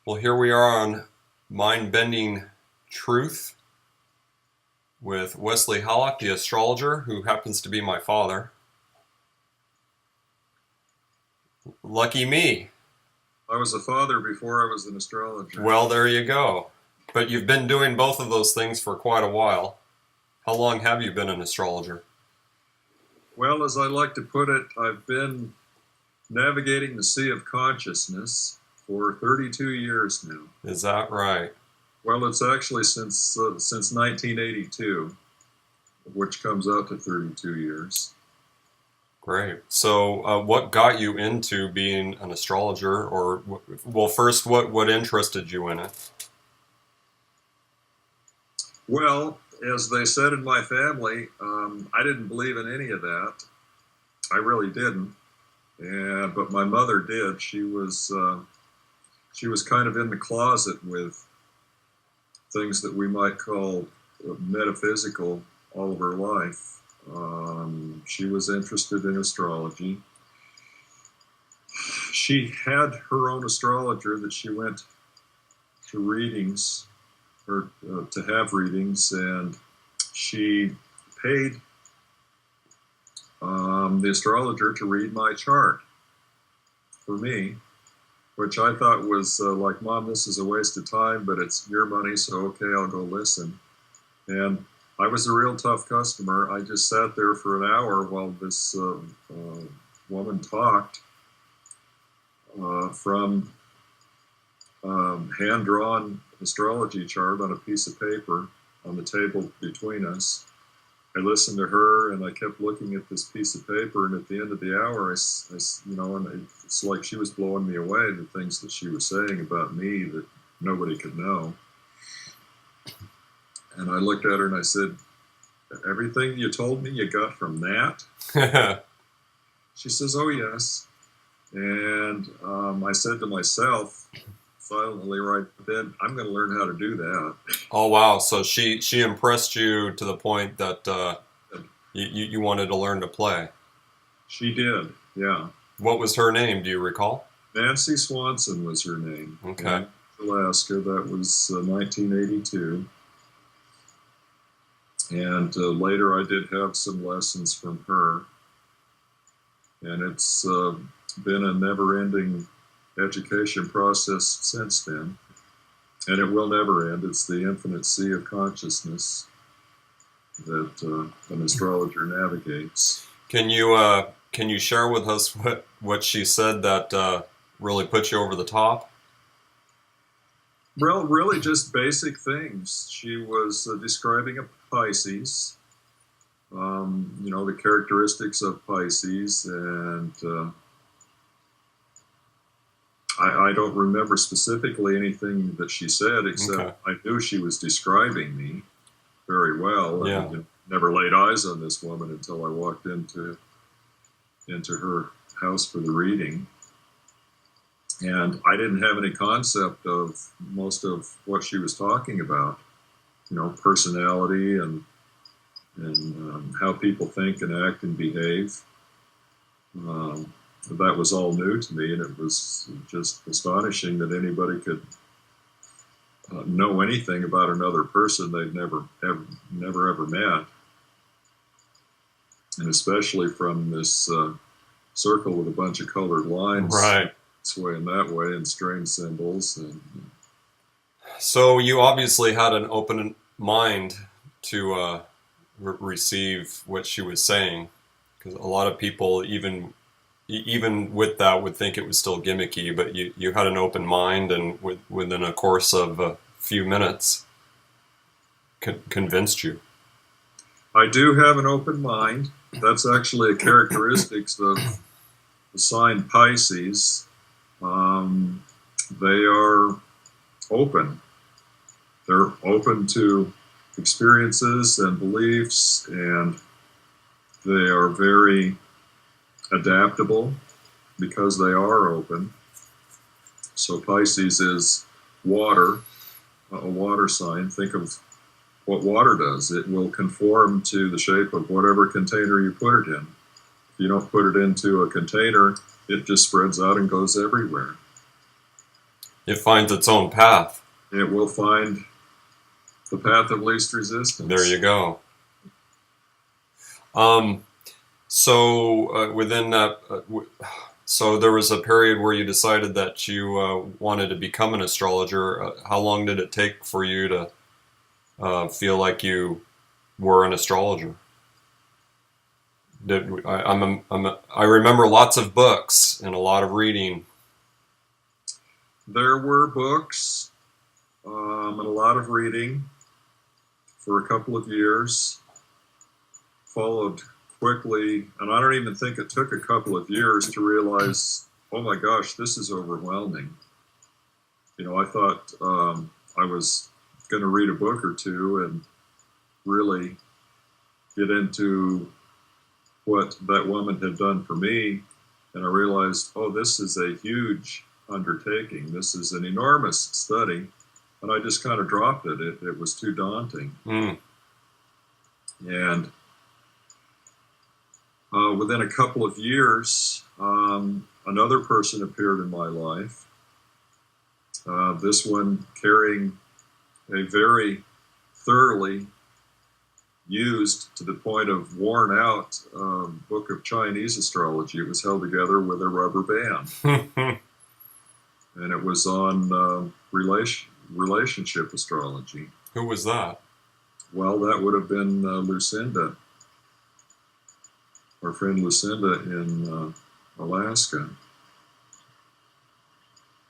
Well, here we are on Mind-Bending Truth with Wesley Hallock, the astrologer, who happens to be my father. Lucky me. I was a father before I was an astrologer. Well, there you go. But you've been doing both of those things for quite a while. How long have you been an astrologer? Well, as I like to put it, I've been navigating the sea of consciousness for 32 years now. Is that right? Well, it's actually since 1982, which comes out to 32 years. Great. So, what got you into being an astrologer? Or, well, first, what interested you in it? Well, as they said in my family, I didn't believe in any of that. I really didn't. But my mother did. She was kind of in the closet with things that we might call metaphysical all of her life. She was interested in astrology. She had her own astrologer that she went to readings, or to have readings, and she paid the astrologer to read my chart for me, which I thought was like, Mom, this is a waste of time, but it's your money, so okay, I'll go listen. And I was a real tough customer. I just sat there for an hour while this woman talked from hand-drawn astrology chart on a piece of paper on the table between us. I listened to her, and I kept looking at this piece of paper, and at the end of the hour, and it's like she was blowing me away, the things that she was saying about me that nobody could know. And I looked at her and I said, everything you told me you got from that? She says, oh, yes. And I said to myself, silently right then, I'm going to learn how to do that. Oh, wow. So she impressed you to the point that you wanted to learn to play. She did, yeah. What was her name? Do you recall? Nancy Swanson was her name. Okay. In Alaska, that was 1982. And later I did have some lessons from her. And it's been a never-ending education process since then. And it will never end. It's the infinite sea of consciousness that an astrologer navigates. Can you share with us what she said that really put you over the top? Well, really just basic things. She was describing a Pisces, the characteristics of Pisces, and I don't remember specifically anything that she said, except Okay. I knew she was describing me very well. Yeah. And never laid eyes on this woman until I walked into her house for the reading. And I didn't have any concept of most of what she was talking about, personality and how people think and act and behave. That was all new to me, and it was just astonishing that anybody could know anything about another person they'd never ever met, and especially from this circle with a bunch of colored lines, Right. this way and that way, and strange symbols. And So you obviously had an open mind to receive what she was saying, because a lot of people, even with that, would think it was still gimmicky, but you had an open mind, and within a course of a few minutes, convinced you. I do have an open mind. That's actually a characteristic of the sign Pisces. They are open. They're open to experiences and beliefs, and they are very adaptable because they are open. So Pisces is water, a water sign. Think of what water does. It will conform to the shape of whatever container you put it in. If you don't put it into a container, it just spreads out and goes everywhere. It finds its own path. It will find the path of least resistance. There you go. So within that, so there was a period where you decided that you wanted to become an astrologer. How long did it take for you to feel like you were an astrologer? I remember lots of books and a lot of reading. There were books and a lot of reading for a couple of years, followed quickly, and I don't even think it took a couple of years to realize, oh my gosh, this is overwhelming. You know, I thought I was going to read a book or two and really get into what that woman had done for me, and I realized, oh, this is a huge undertaking. This is an enormous study, and I just kind of dropped it. It was too daunting. And within a couple of years, another person appeared in my life, this one carrying a very thoroughly used to the point of worn out book of Chinese astrology. It was held together with a rubber band. And it was on relationship astrology. Who was that? Well, that would have been Lucinda, our friend Lucinda in Alaska.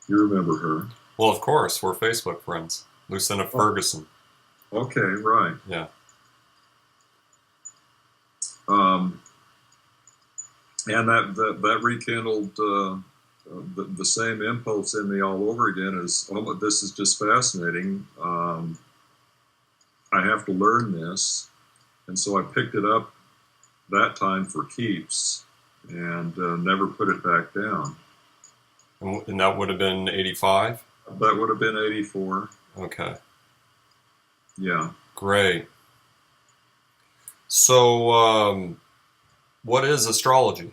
You remember her? Well, of course, we're Facebook friends. Lucinda Ferguson. Okay, right. Yeah. And that rekindled the same impulse in me all over again. As, oh, this is just fascinating. I have to learn this, and so I picked it up that time for keeps and never put it back down. And that would have been 85? That would have been 84. Okay. Yeah. Great. So, what is astrology?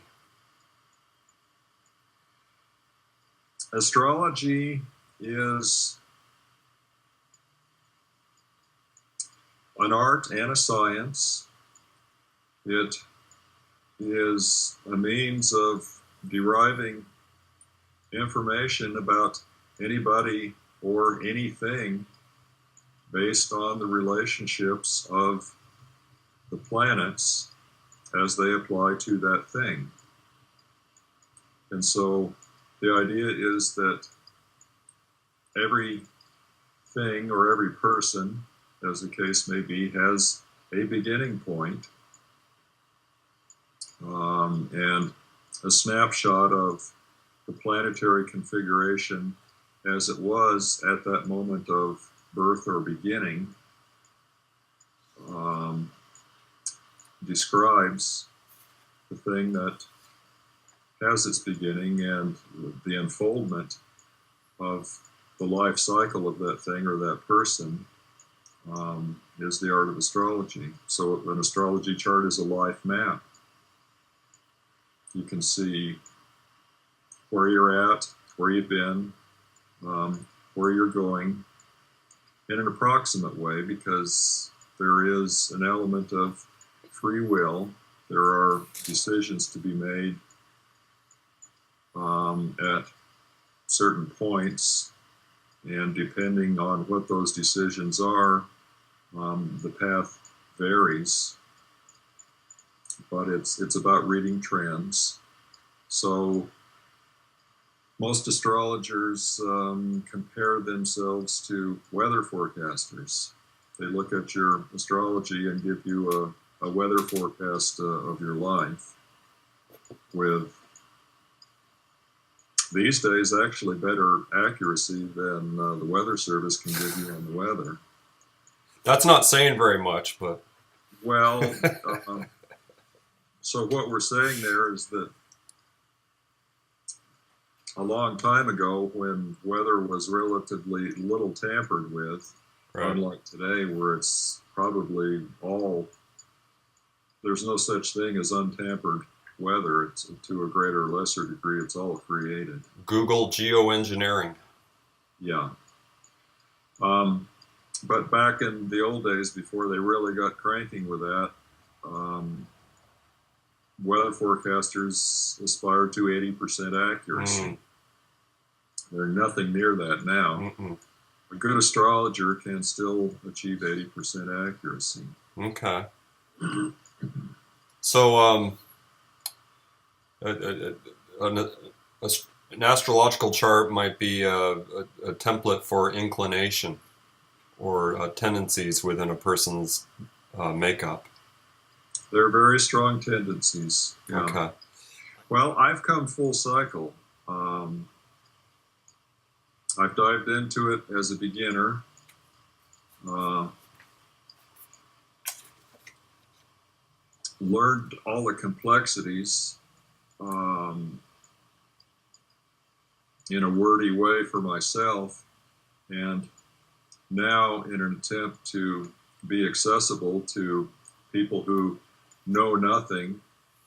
Astrology is an art and a science. It is a means of deriving information about anybody or anything based on the relationships of the planets as they apply to that thing. And so the idea is that every thing or every person, as the case may be, has a beginning point, and a snapshot of the planetary configuration as it was at that moment of birth or beginning, describes the thing that has its beginning, and the unfoldment of the life cycle of that thing or that person is the art of astrology. So an astrology chart is a life map. You can see where you're at, where you've been, where you're going in an approximate way, because there is an element of free will. There are decisions to be made at certain points, and depending on what those decisions are, the path varies. But it's about reading trends. So most astrologers compare themselves to weather forecasters. They look at your astrology and give you a weather forecast of your life, with these days actually better accuracy than the Weather Service can give you on the weather. That's not saying very much, but... Well, so what we're saying there is that a long time ago, when weather was relatively little tampered with, right, unlike today where it's probably all, there's no such thing as untampered weather. It's to a greater or lesser degree, it's all created. Google geoengineering. Yeah. But back in the old days, before they really got cranking with that, um, weather forecasters aspired to 80% accuracy. They're nothing near that now. Mm-mm. A good astrologer can still achieve 80% accuracy. Okay. So, an astrological chart might be a template for inclination or tendencies within a person's makeup. They're very strong tendencies. Yeah. Okay. Well, I've come full cycle. I've dived into it as a beginner. Learned all the complexities in a wordy way for myself, and now in an attempt to be accessible to people who know nothing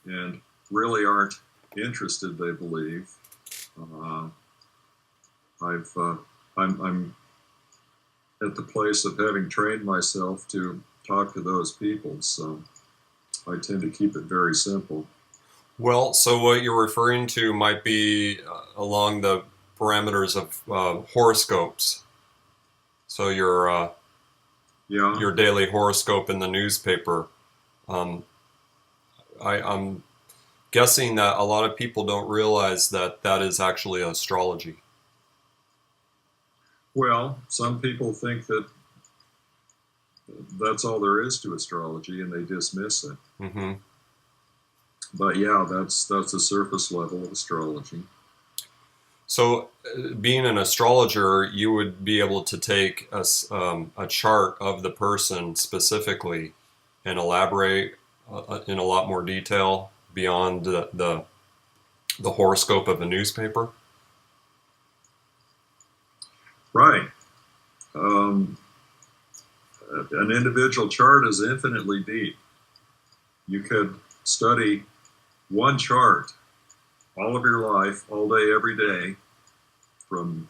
and really aren't interested, they believe. I'm at the place of having trained myself to talk to those people, so I tend to keep it very simple. Well, so what you're referring to might be along the parameters of horoscopes. So your daily horoscope in the newspaper. I'm guessing that a lot of people don't realize that that is actually astrology. Well, some people think that that's all there is to astrology, and they dismiss it. Mm-hmm. But yeah, that's a surface level of astrology. So, being an astrologer, you would be able to take a chart of the person specifically and elaborate in a lot more detail beyond the horoscope of a newspaper. Right. An individual chart is infinitely deep. You could study one chart all of your life, all day, every day, from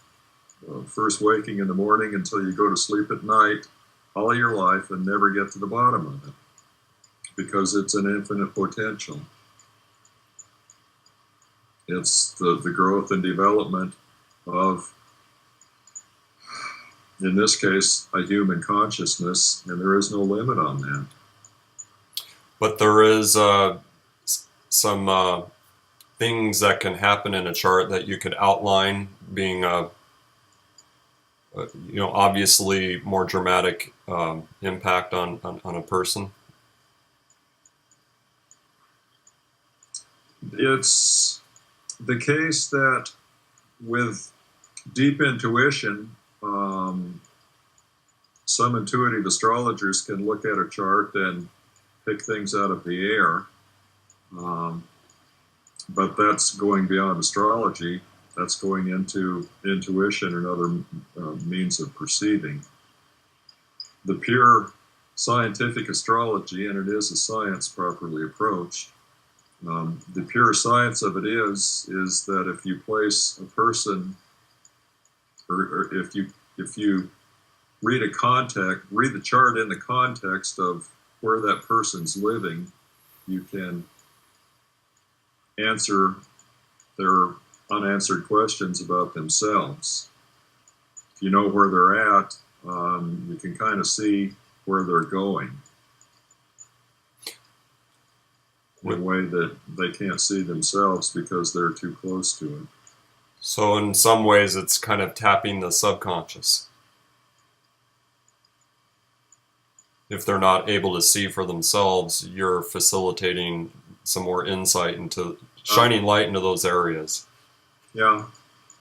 first waking in the morning until you go to sleep at night, all your life, and never get to the bottom of it, because it's an infinite potential. It's the growth and development of, in this case, a human consciousness, and there is no limit on that. But there is some things that can happen in a chart that you could outline, being obviously more dramatic impact on a person. It's the case that with deep intuition, some intuitive astrologers can look at a chart and pick things out of the air. But that's going beyond astrology. That's going into intuition and other means of perceiving. The pure scientific astrology, and it is a science properly approached, the pure science of it is that if you place a person, or if you read the chart in the context of where that person's living, you can answer their unanswered questions about themselves. If you know where they're at, you can kind of see where they're going in a way that they can't see themselves because they're too close to it. So in some ways, it's kind of tapping the subconscious. If they're not able to see for themselves, you're facilitating some more insight into shining light into those areas. Yeah,